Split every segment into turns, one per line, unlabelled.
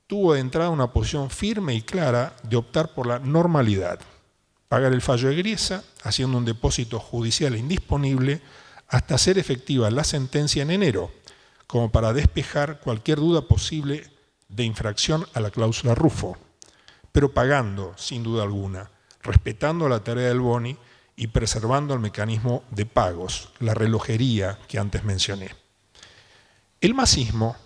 tuvo de entrada una posición firme y clara de optar por la normalidad, pagar el fallo de Griesa, haciendo un depósito judicial indisponible hasta hacer efectiva la sentencia en enero, como para despejar cualquier duda posible de infracción a la cláusula Ruffo, pero pagando, sin duda alguna, respetando la tarea del Boni y preservando el mecanismo de pagos, la relojería que antes mencioné. El masismo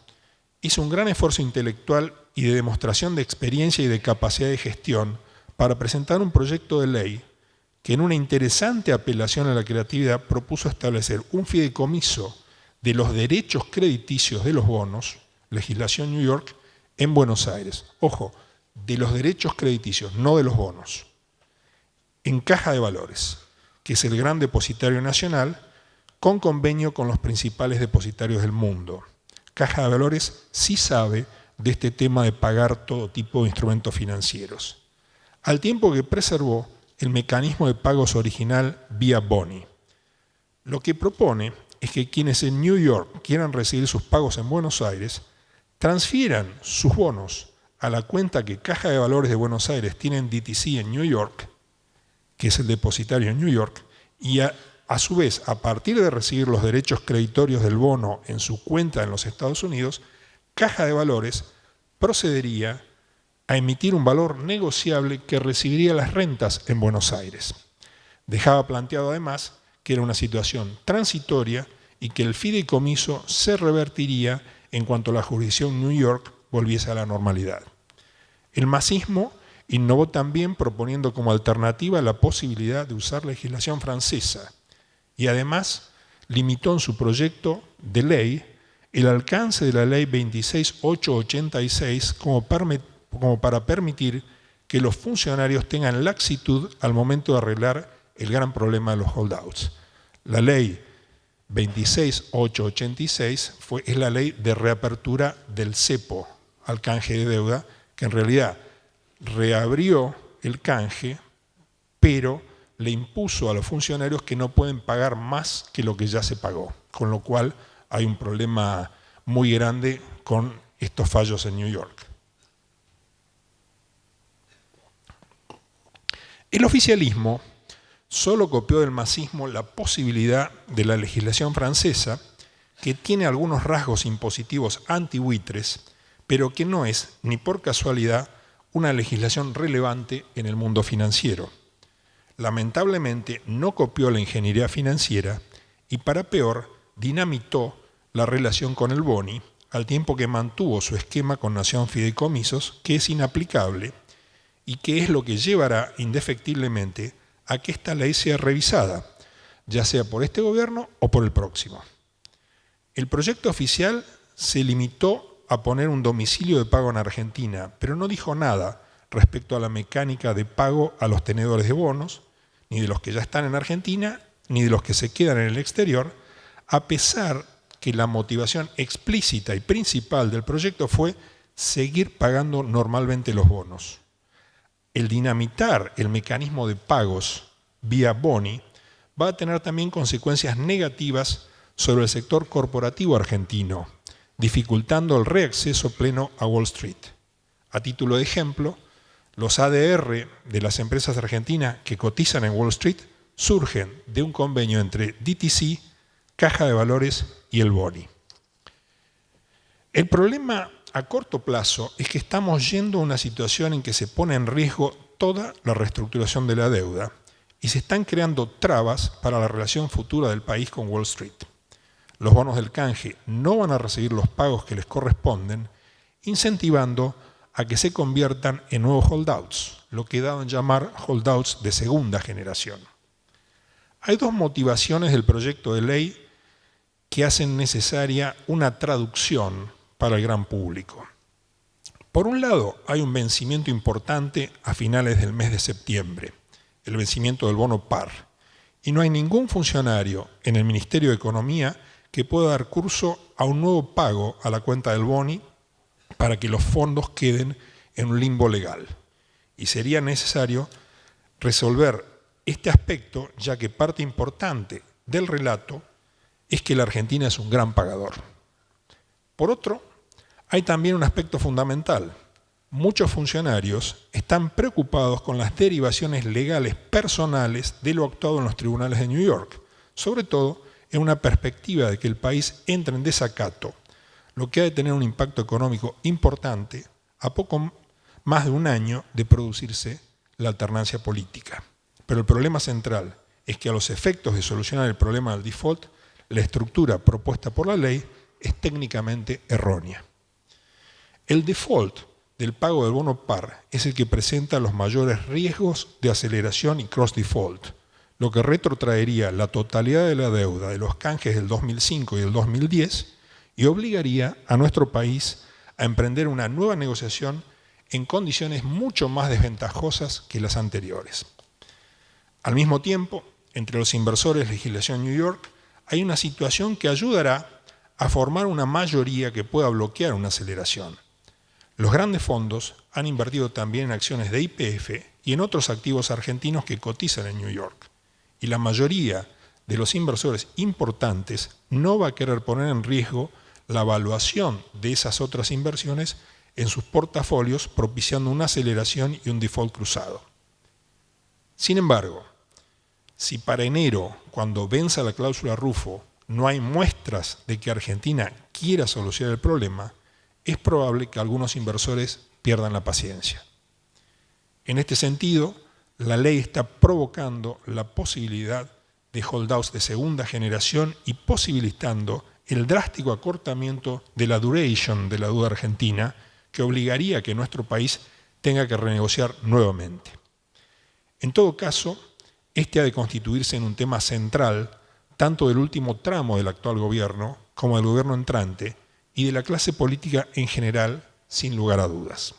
hizo un gran esfuerzo intelectual y de demostración de experiencia y de capacidad de gestión para presentar un proyecto de ley que en una interesante apelación a la creatividad propuso establecer un fideicomiso de los derechos crediticios de los bonos, legislación New York, en Buenos Aires. Ojo, de los derechos crediticios, no de los bonos. En Caja de Valores, que es el gran depositario nacional, con convenio con los principales depositarios del mundo. Caja de Valores sí sabe de este tema de pagar todo tipo de instrumentos financieros, al tiempo que preservó el mecanismo de pagos original vía Boni. Lo que propone es que quienes en New York quieran recibir sus pagos en Buenos Aires, transfieran sus bonos a la cuenta que Caja de Valores de Buenos Aires tiene en DTC en New York, que es el depositario en New York, y a su vez, a partir de recibir los derechos creditorios del bono en su cuenta en los Estados Unidos, Caja de Valores procedería a emitir un valor negociable que recibiría las rentas en Buenos Aires. Dejaba planteado además que era una situación transitoria y que el fideicomiso se revertiría en cuanto la jurisdicción New York volviese a la normalidad. El masismo innovó también proponiendo como alternativa la posibilidad de usar legislación francesa y además limitó en su proyecto de ley el alcance de la ley 26886 como para permitir que los funcionarios tengan laxitud al momento de arreglar el gran problema de los holdouts. La ley 26886 es la ley de reapertura del cepo al canje de deuda, que en realidad reabrió el canje, pero le impuso a los funcionarios que no pueden pagar más que lo que ya se pagó, con lo cual hay un problema muy grande con estos fallos en New York. El oficialismo solo copió del masismo la posibilidad de la legislación francesa, que tiene algunos rasgos impositivos antibuitres, pero que no es, ni por casualidad, una legislación relevante en el mundo financiero. Lamentablemente no copió la ingeniería financiera y, para peor, dinamitó la relación con el Boni, al tiempo que mantuvo su esquema con Nación Fideicomisos, que es inaplicable y que es lo que llevará indefectiblemente a que esta ley sea revisada, ya sea por este gobierno o por el próximo. El proyecto oficial se limitó a poner un domicilio de pago en Argentina, pero no dijo nada respecto a la mecánica de pago a los tenedores de bonos, ni de los que ya están en Argentina, ni de los que se quedan en el exterior, a pesar que la motivación explícita y principal del proyecto fue seguir pagando normalmente los bonos. El dinamitar el mecanismo de pagos vía Boni va a tener también consecuencias negativas sobre el sector corporativo argentino, dificultando el reacceso pleno a Wall Street. A título de ejemplo, los ADR de las empresas argentinas que cotizan en Wall Street surgen de un convenio entre DTC, Caja de Valores y el Boni. El problema a corto plazo es que estamos yendo a una situación en que se pone en riesgo toda la reestructuración de la deuda y se están creando trabas para la relación futura del país con Wall Street. Los bonos del canje no van a recibir los pagos que les corresponden, incentivando a que se conviertan en nuevos holdouts, lo que he dado en llamar holdouts de segunda generación. Hay dos motivaciones del proyecto de ley que hacen necesaria una traducción para el gran público. Por un lado, hay un vencimiento importante a finales del mes de septiembre, el vencimiento del bono par, y no hay ningún funcionario en el Ministerio de Economía que pueda dar curso a un nuevo pago a la cuenta del Boni para que los fondos queden en un limbo legal. Y sería necesario resolver este aspecto, ya que parte importante del relato es que la Argentina es un gran pagador. Por otro, hay también un aspecto fundamental, muchos funcionarios están preocupados con las derivaciones legales personales de lo actuado en los tribunales de New York, sobre todo en una perspectiva de que el país entre en desacato, lo que ha de tener un impacto económico importante a poco más de un año de producirse la alternancia política. Pero el problema central es que a los efectos de solucionar el problema del default, la estructura propuesta por la ley es técnicamente errónea. El default del pago del bono par es el que presenta los mayores riesgos de aceleración y cross default, lo que retrotraería la totalidad de la deuda de los canjes del 2005 y del 2010 y obligaría a nuestro país a emprender una nueva negociación en condiciones mucho más desventajosas que las anteriores. Al mismo tiempo, entre los inversores de legislación New York, hay una situación que ayudará a formar una mayoría que pueda bloquear una aceleración. Los grandes fondos han invertido también en acciones de YPF y en otros activos argentinos que cotizan en New York. Y la mayoría de los inversores importantes no va a querer poner en riesgo la evaluación de esas otras inversiones en sus portafolios, propiciando una aceleración y un default cruzado. Sin embargo, si para enero, cuando venza la cláusula Rufo, no hay muestras de que Argentina quiera solucionar el problema, es probable que algunos inversores pierdan la paciencia. En este sentido, la ley está provocando la posibilidad de holdouts de segunda generación y posibilitando el drástico acortamiento de la duration de la deuda argentina, que obligaría a que nuestro país tenga que renegociar nuevamente. En todo caso, este ha de constituirse en un tema central tanto del último tramo del actual gobierno como del gobierno entrante y de la clase política en general, sin lugar a dudas.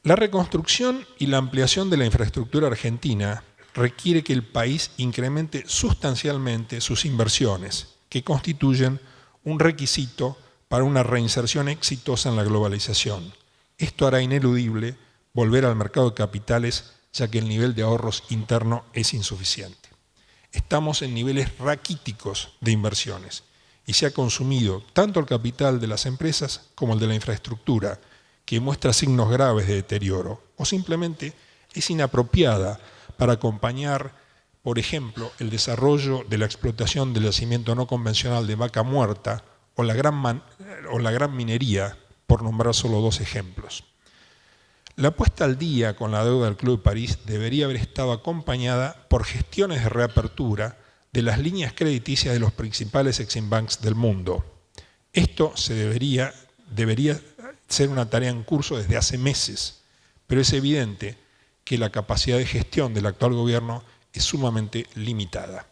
La reconstrucción y la ampliación de la infraestructura argentina requiere que el país incremente sustancialmente sus inversiones, que constituyen un requisito para una reinserción exitosa en la globalización. Esto hará ineludible volver al mercado de capitales, ya que el nivel de ahorros interno es insuficiente. Estamos en niveles raquíticos de inversiones y se ha consumido tanto el capital de las empresas como el de la infraestructura, que muestra signos graves de deterioro o simplemente es inapropiada para acompañar, por ejemplo, el desarrollo de la explotación del yacimiento no convencional de Vaca Muerta o la gran minería, por nombrar solo dos ejemplos. La puesta al día con la deuda del Club de París debería haber estado acompañada por gestiones de reapertura de las líneas crediticias de los principales Exim Banks del mundo. Esto debería ser una tarea en curso desde hace meses, pero es evidente que la capacidad de gestión del actual gobierno es sumamente limitada.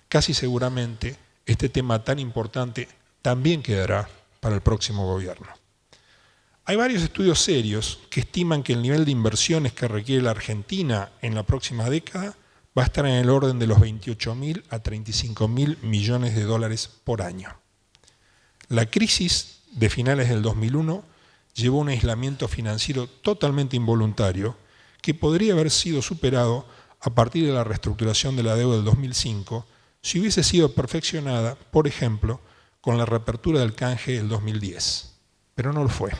Casi seguramente este tema tan importante también quedará para el próximo gobierno. Hay varios estudios serios que estiman que el nivel de inversiones que requiere la Argentina en la próxima década va a estar en el orden de los 28.000 a 35.000 millones de dólares por año. La crisis de finales del 2001 llevó a un aislamiento financiero totalmente involuntario que podría haber sido superado a partir de la reestructuración de la deuda del 2005 si hubiese sido perfeccionada, por ejemplo, con la reapertura del canje del 2010. Pero no lo fue.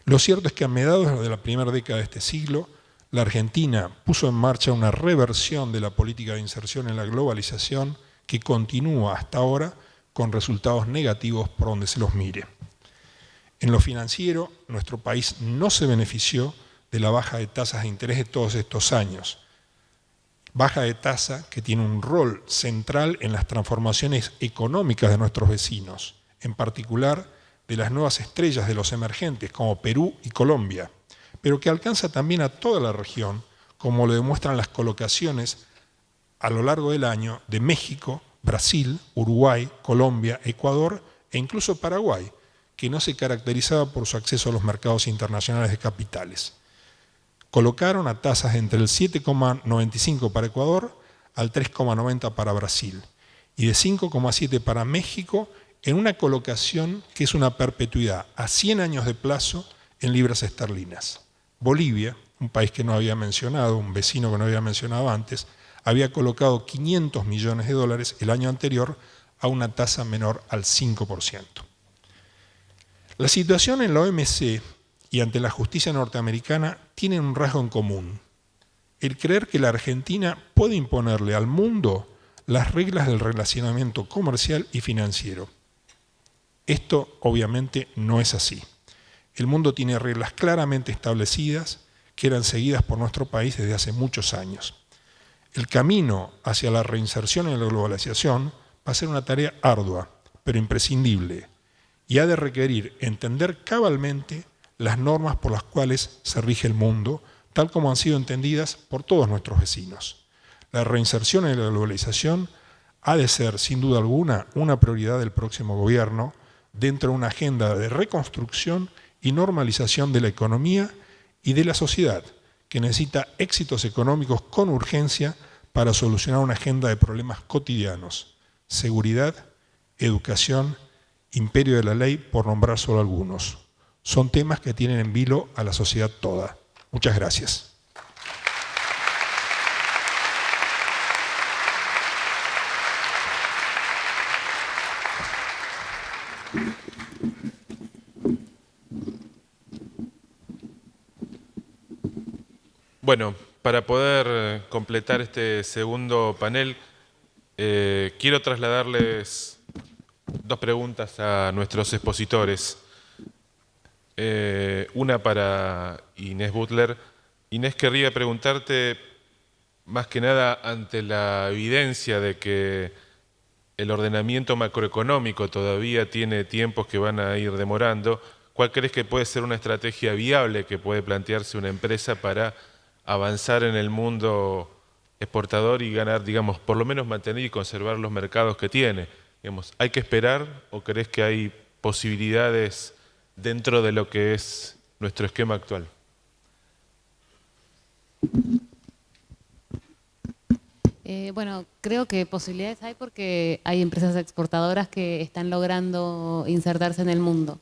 Lo cierto es que a mediados de la primera década de este siglo, la Argentina puso en marcha una reversión de la política de inserción en la globalización que continúa hasta ahora con resultados negativos por donde se los mire. En lo financiero, nuestro país no se benefició de la baja de tasas de interés de todos estos años. Baja de tasa que tiene un rol central en las transformaciones económicas de nuestros vecinos, en particular de las nuevas estrellas de los emergentes como Perú y Colombia, pero que alcanza también a toda la región, como lo demuestran las colocaciones a lo largo del año de México, Brasil, Uruguay, Colombia, Ecuador e incluso Paraguay, que no se caracterizaba por su acceso a los mercados internacionales de capitales. Colocaron a tasas entre el 7,95 para Ecuador al 3,90 para Brasil y de 5,7 para México en una colocación que es una perpetuidad a 100 años de plazo en libras esterlinas. Bolivia, un país que no había mencionado, un vecino que no había mencionado antes, había colocado 500 millones de dólares el año anterior a una tasa menor al 5%. La situación en la OMC y ante la justicia norteamericana tienen un rasgo en común: el creer que la Argentina puede imponerle al mundo las reglas del relacionamiento comercial y financiero. Esto obviamente no es así. El mundo tiene reglas claramente establecidas que eran seguidas por nuestro país desde hace muchos años. El camino hacia la reinserción en la globalización va a ser una tarea ardua, pero imprescindible, y ha de requerir entender cabalmente las normas por las cuales se rige el mundo, tal como han sido entendidas por todos nuestros vecinos. La reinserción en la globalización ha de ser, sin duda alguna, una prioridad del próximo gobierno dentro de una agenda de reconstrucción y normalización de la economía y de la sociedad, que necesita éxitos económicos con urgencia para solucionar una agenda de problemas cotidianos: seguridad, educación, imperio de la ley, por nombrar solo algunos. Son temas que tienen en vilo a la sociedad toda. Muchas gracias.
Bueno, para poder completar este segundo panel, quiero trasladarles dos preguntas a nuestros expositores. Una para Inés Butler. Inés, querría preguntarte, más que nada ante la evidencia de que el ordenamiento macroeconómico todavía tiene tiempos que van a ir demorando, ¿cuál crees que puede ser una estrategia viable que puede plantearse una empresa para avanzar en el mundo exportador y ganar, digamos, por lo menos mantener y conservar los mercados que tiene? Digamos, ¿hay que esperar o crees que hay posibilidades dentro de lo que es nuestro esquema actual?
Bueno, creo que posibilidades hay porque hay empresas exportadoras que están logrando insertarse en el mundo.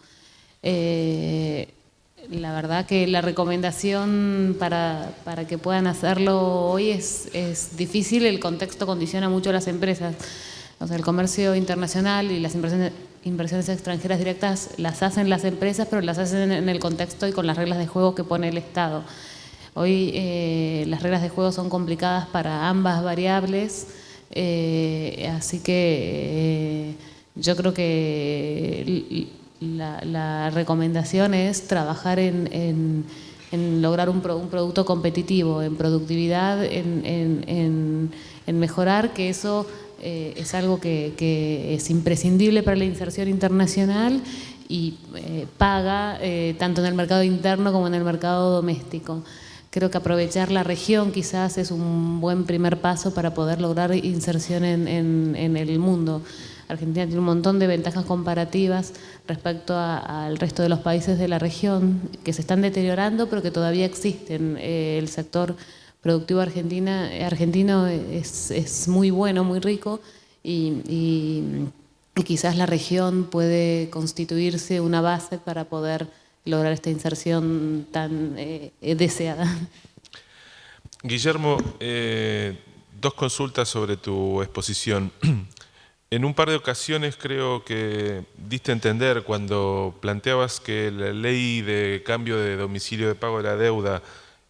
La verdad que la recomendación para que puedan hacerlo hoy es difícil, el contexto condiciona mucho a las empresas. O sea, el comercio internacional y las inversiones extranjeras directas las hacen las empresas, pero las hacen en el contexto y con las reglas de juego que pone el Estado. Hoy las reglas de juego son complicadas para ambas variables, así que yo creo que la recomendación es trabajar en lograr un producto competitivo, en productividad, en mejorar, que eso es algo que es imprescindible para la inserción internacional y paga tanto en el mercado interno como en el mercado doméstico. Creo que aprovechar la región quizás es un buen primer paso para poder lograr inserción en el mundo. Argentina tiene un montón de ventajas comparativas respecto al resto de los países de la región que se están deteriorando, pero que todavía existen. El sector productivo argentino es muy bueno, muy rico y quizás la región puede constituirse una base para poder lograr esta inserción tan deseada.
Guillermo, dos consultas sobre tu exposición. En un par de ocasiones creo que diste a entender cuando planteabas que la ley de cambio de domicilio de pago de la deuda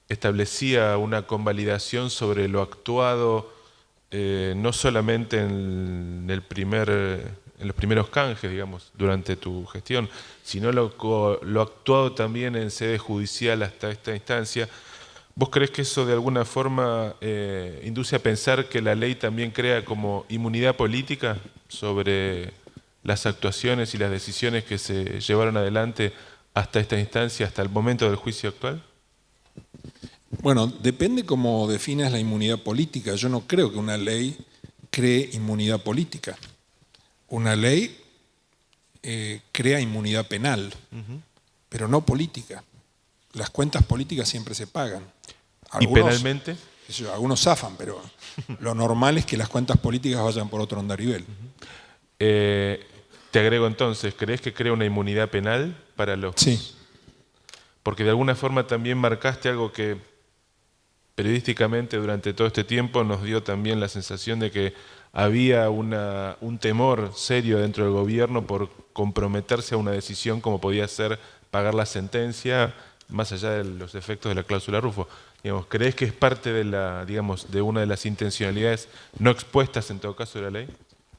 establecía una convalidación sobre lo actuado no solamente en los primeros canjes, digamos, durante tu gestión, sino lo actuado también en sede judicial hasta esta instancia. ¿Vos crees que eso de alguna forma induce a pensar que la ley también crea como inmunidad política sobre las actuaciones y las decisiones que se llevaron adelante hasta esta instancia, hasta el momento del juicio actual?
Bueno, depende cómo definas la inmunidad política. Yo no creo que una ley cree inmunidad política. Una ley crea inmunidad penal, pero no política. Las cuentas políticas siempre se pagan.
¿Y penalmente?
Algunos zafan, pero lo normal es que las cuentas políticas vayan por otro andarivel.
Te agrego entonces, ¿crees que crea una inmunidad penal para los...?
Sí.
Porque de alguna forma también marcaste algo que periodísticamente durante todo este tiempo nos dio también la sensación de que había un temor serio dentro del gobierno por comprometerse a una decisión como podía ser pagar la sentencia, más allá de los efectos de la cláusula Rufo. Digamos, ¿crees que es parte de de una de las intencionalidades no expuestas en todo caso de la ley?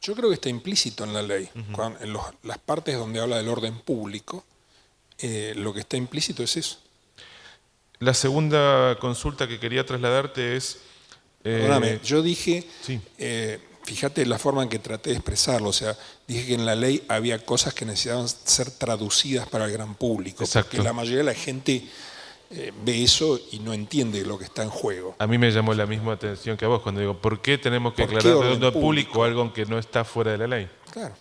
Yo creo que está implícito en la ley. En las partes donde habla del orden público, lo que está implícito es eso.
La segunda consulta que quería trasladarte es...
Perdóname, yo dije,
sí.
Fíjate la forma en que traté de expresarlo, o sea, dije que en la ley había cosas que necesitaban ser traducidas para el gran público,
Exacto.
porque la mayoría de la gente ve eso y no entiende lo que está en juego.
A mí me llamó la misma atención que a vos cuando digo, ¿por qué tenemos que aclarar de orden público algo que no está fuera de la ley?
Claro.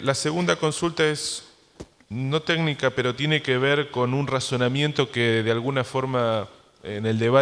La segunda consulta es no técnica, pero tiene que ver con un razonamiento que de alguna forma en el debate